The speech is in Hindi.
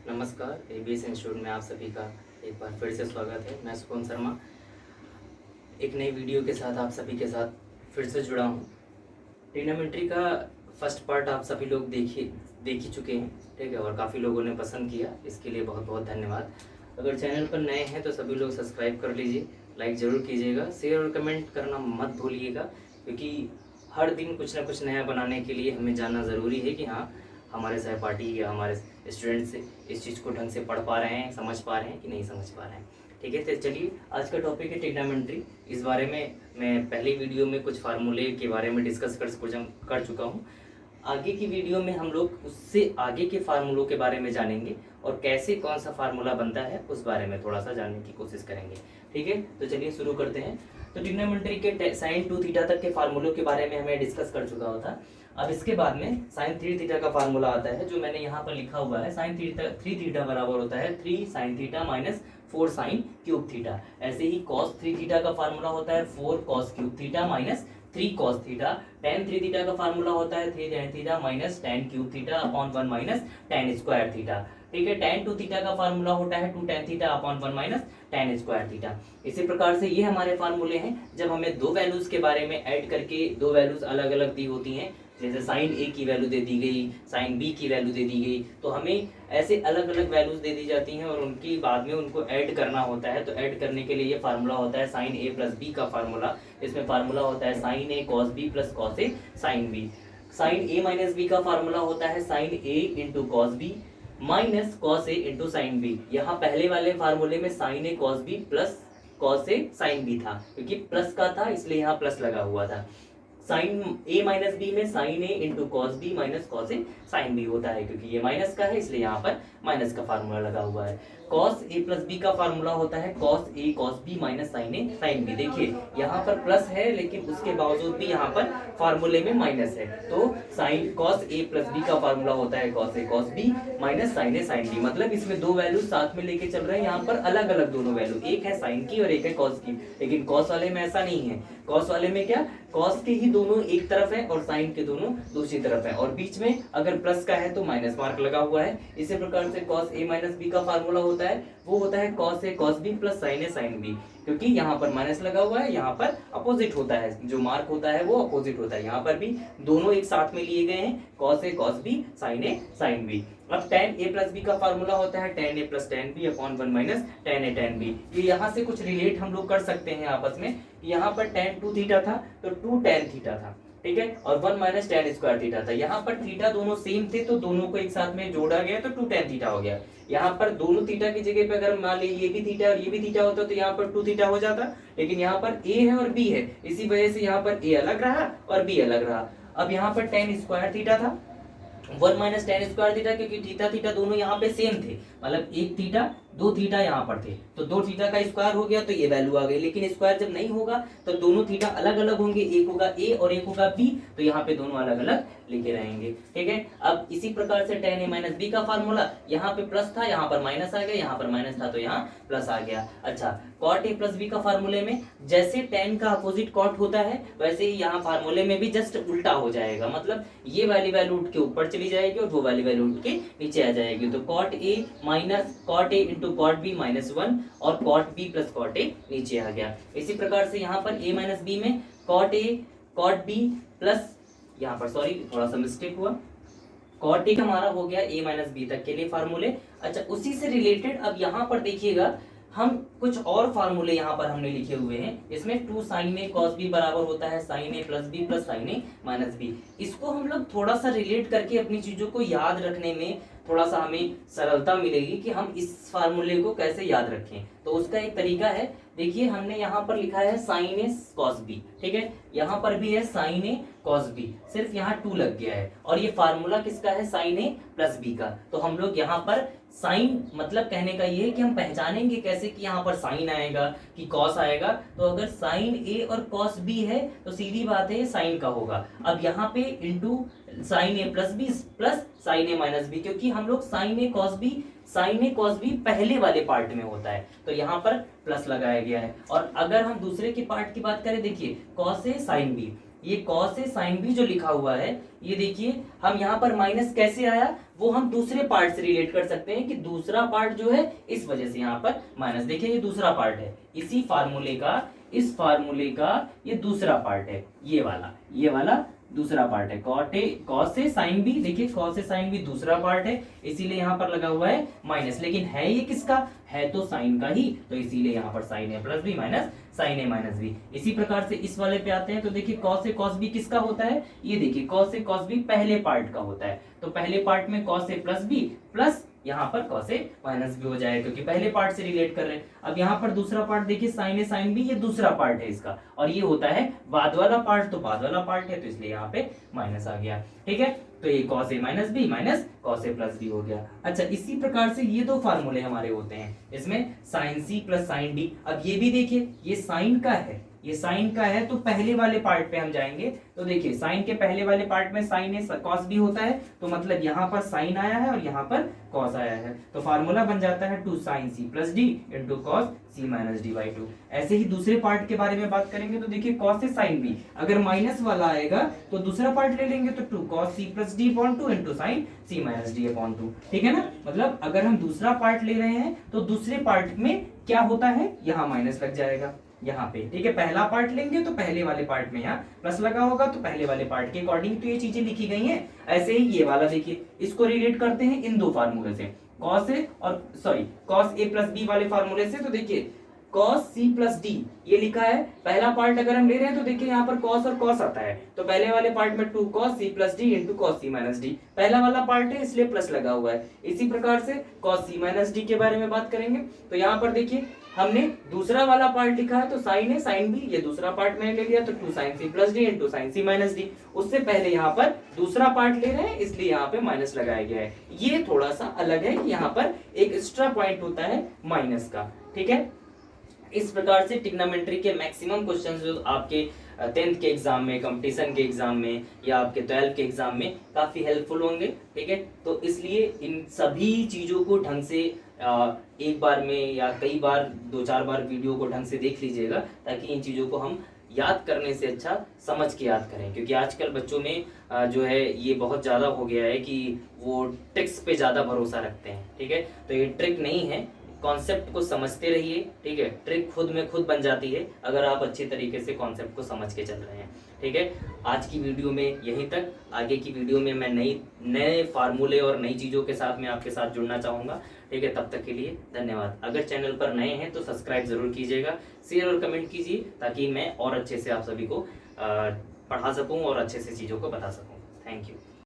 नमस्कार, एबीएस इंस्टीट्यूट में आप सभी का एक बार फिर से स्वागत है। मैं सुपन शर्मा एक नई वीडियो के साथ आप सभी के साथ फिर से जुड़ा हूँ। ट्रिग्नोमेट्री का फर्स्ट पार्ट आप सभी लोग देख ही चुके हैं, ठीक है, और काफ़ी लोगों ने पसंद किया, इसके लिए बहुत बहुत धन्यवाद। अगर चैनल पर नए हैं तो सभी लोग सब्सक्राइब कर लीजिए, लाइक ज़रूर कीजिएगा, शेयर और कमेंट करना मत भूलिएगा, क्योंकि हर दिन कुछ ना कुछ नया बनाने के लिए हमें जानना ज़रूरी है कि हाँ, हमारे सहपाठी या हमारे स्टूडेंट्स इस चीज़ को ढंग से पढ़ पा रहे हैं, समझ पा रहे हैं कि नहीं समझ पा रहे हैं। ठीक है, तो चलिए आज का टॉपिक है ट्रिग्नोमेट्री। इस बारे में मैं पहली वीडियो में कुछ फार्मूले के बारे में डिस्कस कर चुका हूँ। आगे की वीडियो में हम लोग उससे आगे के फार्मूलों के बारे में जानेंगे और कैसे कौन सा फार्मूला बनता है उस बारे में थोड़ा सा जानने की कोशिश करेंगे। ठीक है, तो चलिए शुरू करते हैं। तो ट्रिग्नोमेट्री के साइन 2 थीटा तक के फार्मूलों के बारे में हमें डिस्कस कर चुका होता। अब इसके बाद में साइन 3 थीटा का फार्मूला आता है, जो मैंने यहाँ पर लिखा हुआ है। साइन 3 थीटा बराबर होता है 3 sine theta minus 4 sine cube theta. ऐसे ही कॉस 3 थीटा का फार्मूला होता है 4 cos cube theta minus 3 cos theta. tan 3 theta का फार्मूला होता है 3 tan theta minus tan cube theta upon 1 minus tan square theta. ठीक है, tan 2 थीटा का फार्मूला होता है 2 tan theta upon 1 minus tan square theta. इसी प्रकार से ये हमारे फार्मूले हैं जब हमें दो वैल्यूज के बारे में ऐड करके दो वैल्यूज अलग अलग दी होती हैं, जैसे साइन ए की वैल्यू दे दी गई, साइन बी की वैल्यू दे दी गई, तो हमें ऐसे अलग अलग वैल्यूज दे दी जाती हैं और उनकी बाद में उनको ऐड करना होता है। तो ऐड करने के लिए ये फार्मूला होता है साइन ए प्लस बी का फार्मूला। इसमें फार्मूला होता है sine A cos B plus cos A sine B. Sine A minus B का फार्मूला होता है sine A into cos B minus cos A into sine B. यहाँ पहले वाले फार्मूले में sine A cos B plus cos A sine B था, क्योंकि प्लस का था इसलिए यहाँ प्लस लगा हुआ था। साइन ए माइनस बी में sine A into cos B minus cos A sine B होता है, क्योंकि ये माइनस का है इसलिए यहाँ पर माइनस का फार्मूला लगा हुआ है। कॉस ए प्लस बी का फार्मूला होता है cos A cos B minus sign A sine B. देखिए यहाँ पर प्लस है लेकिन उसके बावजूद भी यहाँ पर फार्मूले में माइनस है, तो sine cos A plus B का फार्मूला होता है cos A cos B minus sign A sine B. मतलब इसमें दो वैल्यू साथ में लेके चल रहे हैं, यहाँ पर अलग अलग दोनों वैल्यू, एक है साइन की और एक है कॉस की। लेकिन कॉस वाले में ऐसा नहीं है। कॉस वाले में क्या, कॉस के ही दोनों एक तरफ है और साइन के दोनों दूसरी तरफ है, और बीच में अगर प्लस का है तो माइनस मार्क लगा हुआ है। इसी प्रकार से कॉस ए माइनस बी का फार्मूला होता है, वो होता है cos A cos B plus sign A sine B. क्योंकि यहाँ पर माइनस लगा हुआ है, यहाँ पर अपोजिट होता है, जो मार्क होता है वो अपोजिट होता है। यहाँ पर भी दोनों एक साथ में लिए गए हैं, cos A cos B sine A sine B. अब tan a प्लस बी का फार्मूला होता है tan a plus tan b upon 1 minus tan a tan b। ये यहाँ से कुछ रिलेट हम लोग कर सकते हैं आपस में। यहाँ पर tan 2 थीटा था तो 2 tan थीटा था, ठीक है, और 1 माइनस tan स्क्वायर थीटा था। यहाँ पर थीटा दोनों सेम थे तो दोनों को एक साथ में जोड़ा गया तो 2 tan थीटा हो गया। यहाँ पर दोनों थीटा की जगह पे अगर मान लीजिए ये भी थीटा और ये भी थीटा होता तो यहाँ पर 2 थीटा हो जाता, लेकिन यहाँ पर a है और b है, इसी वजह से यहाँ पर a अलग रहा और b अलग रहा। अब यहाँ पर tan स्क्वायर थीटा था 1 माइनस tan स्क्वायर थीटा, क्योंकि थीटा थीटा दोनों यहाँ पे सेम थे, मतलब एक थीटा दो थीटा यहाँ पर थे तो दो थीटा का स्क्वायर हो गया तो ये वैल्यू आ गई। लेकिन स्क्वायर जब नहीं होगा तो दोनों थीटा अलग अलग होंगे, एक होगा a और एक होगा b, तो यहाँ पे दोनों अलग अलग लिखे रहेंगे। ठीक है, अब इसी प्रकार से tan a माइनस बी का फार्मूला, यहाँ पे प्लस था यहाँ पर माइनस आ गया, यहाँ पर माइनस था तो यहाँ प्लस आ गया। अच्छा, cot a प्लस बी का फार्मूले में जैसे tan का अपोजिट cot होता है वैसे ही यहाँ फार्मूले में भी जस्ट उल्टा हो जाएगा, मतलब ये वाली वैल्यू उठ के ऊपर चली जाएगी और वो वाली वैल्यू उठ के नीचे आ जाएगी। तो cot a minus cot a into cot B minus 1 और cot B plus cot A नीचे आ गया। इसी प्रकार से यहाँ पर a माइनस बी में cot A cot B plus, यहाँ पर सॉरी थोड़ा सा मिस्टेक हुआ, कॉट ए हमारा हो गया a माइनस बी तक के लिए फार्मूले। अच्छा, उसी से रिलेटेड अब यहाँ पर देखिएगा हम कुछ और फार्मूले यहाँ पर हमने लिखे हुए हैं। इसमें 2 साइन ए कॉस बी बराबर होता है sine A plus B plus sign A minus B. इसको हम लोग थोड़ा सा रिलेट करके अपनी चीजों को याद रखने में थोड़ा सा हमें सरलता मिलेगी कि हम इस फार्मूले को कैसे याद रखें। तो उसका एक तरीका है, देखिए हमने यहाँ पर लिखा है साइन ए कॉस बी, ठीक है, यहाँ पर भी है साइन ए कॉस बी, सिर्फ यहाँ 2 लग गया है, और ये फार्मूला किसका है, साइन ए प्लस बी का। तो हम लोग यहाँ पर साइन, मतलब कहने का ये है कि हम पहचानेंगे कैसे कि यहाँ पर साइन आएगा कि कॉस आएगा। तो अगर साइन ए और कॉस बी है तो सीधी बात है साइन का होगा। अब यहाँ पे into sine A plus B plus sign A minus B, क्योंकि हम लोग साइन ए कॉस बी पहले वाले पार्ट में होता है तो यहाँ पर प्लस लगाया गया है। और अगर हम दूसरे के पार्ट की बात करें, देखिए कॉस ए साइन बी, ये कॉस ए साइन बी जो लिखा हुआ है, ये देखिए हम यहाँ पर माइनस कैसे आया वो हम दूसरे पार्ट से रिलेट कर सकते हैं कि दूसरा पार्ट जो है इस वजह से यहाँ पर माइनस, देखिए ये दूसरा पार्ट है इसी फार्मूले का, इस फार्मूले का ये दूसरा पार्ट है, ये वाला दूसरा पार्ट है। कॉस से साइन बी, देखिए कॉस से साइन बी दूसरा पार्ट है, इसीलिए यहाँ पर लगा हुआ है माइनस, लेकिन है ये किसका, है तो साइन का ही, तो इसीलिए यहाँ पर sign A plus B minus sign A minus B. इसी प्रकार से इस वाले पे आते हैं तो देखिए कॉस ए कॉस बी किसका होता है, ये देखिए कॉस ए कॉस बी पहले पार्ट का होता है, तो पहले पार्ट में cos A plus B plus यहाँ पर कॉस ए माइनस बी हो जाएगा क्योंकि पहले पार्ट से रिलेट कर रहे हैं। अब यहाँ पर दूसरा पार्ट देखिए साइन ए साइन बी, ये दूसरा पार्ट है इसका, और ये होता है बाद वाला पार्ट, तो बाद वाला पार्ट है तो इसलिए यहाँ पे माइनस आ गया। ठीक है, तो ये cos A minus B minus cos A plus B हो गया। अच्छा, इसी प्रकार से ये दो फार्मूले हमारे होते हैं, इसमें sine C plus sine D. अब ये भी देखिए ये साइन का है, ये साइन का है, तो पहले वाले पार्ट पे हम जाएंगे तो देखिए साइन के पहले वाले पार्ट में साइन ए कॉस बी होता है, तो मतलब यहाँ पर साइन आया है और यहाँ पर कॉस आया है, तो फार्मूला बन जाता है 2 sin c plus D into cos C minus D by 2। ऐसे ही दूसरे पार्ट के बारे में बात करेंगे तो देखिए कॉस से साइन बी अगर माइनस वाला आएगा तो दूसरा पार्ट ले लेंगे तो 2 cos c plus D upon 2 into sine C minus D upon 2। ठीक है ना, मतलब अगर हम दूसरा पार्ट ले रहे हैं तो दूसरे पार्ट में क्या होता है, यहाँ माइनस लग जाएगा यहाँ पे। ठीक है, पहला पार्ट लेंगे तो पहले वाले पार्ट में यहाँ प्लस लगा होगा, तो पहले वाले पार्ट के अकॉर्डिंग तो ये चीजें लिखी गई हैं। ऐसे ही ये वाला देखिए, इसको रिलेट करते हैं इन दो फार्मूले से, कॉस ए और कॉस ए प्लस बी वाले फार्मूले से। तो देखिए cos c प्लस डी ये लिखा है, पहला पार्ट अगर हम ले रहे हैं तो देखिए यहाँ पर cos और cos आता है, तो पहले वाले पार्ट में 2 cos c plus D into cos c minus D, पहला वाला पार्ट है इसलिए प्लस लगा हुआ है। इसी प्रकार से cos c माइनस डी के बारे में बात करेंगे तो यहाँ पर देखिए हमने दूसरा वाला पार्ट लिखा है, तो साइन है साइन बी, ये दूसरा पार्ट मैंने ले लिया तो 2 sin c plus D into sine C minus D. उससे पहले यहाँ पर दूसरा पार्ट ले रहे हैं इसलिए यहाँ पे माइनस लगाया गया है। ये थोड़ा सा अलग है कि यहाँ पर एक एक्स्ट्रा पॉइंट होता है माइनस का। ठीक है, इस प्रकार से ट्रिग्नोमेट्री के मैक्सिमम क्वेश्चंस जो आपके 10th के एग्जाम में, कंपटीशन के एग्जाम में या आपके 12th के एग्जाम में काफी हेल्पफुल होंगे। ठीक है, तो इसलिए इन सभी चीजों को ढंग से एक बार में या कई बार 2-4 बार वीडियो को ढंग से देख लीजिएगा ताकि इन चीजों को हम याद करने से अच्छा समझ के याद करें, क्योंकि आजकल बच्चों में जो है ये बहुत ज़्यादा हो गया है कि वो ट्रिक्स पे ज़्यादा भरोसा रखते हैं। ठीक है, तो ये ट्रिक नहीं है, कॉन्सेप्ट को समझते रहिए। ठीक है, ट्रिक खुद में खुद बन जाती है अगर आप अच्छे तरीके से कॉन्सेप्ट को समझ के चल रहे हैं। ठीक है, आज की वीडियो में यहीं तक, आगे की वीडियो में मैं नए फार्मूले और नई चीज़ों के साथ मैं आपके साथ जुड़ना चाहूँगा। ठीक है, तब तक के लिए धन्यवाद। अगर चैनल पर नए हैं तो सब्सक्राइब जरूर कीजिएगा, शेयर और कमेंट कीजिए ताकि मैं और अच्छे से आप सभी को पढ़ा सकूँ और अच्छे से चीज़ों को बता सकूँ। Thank you.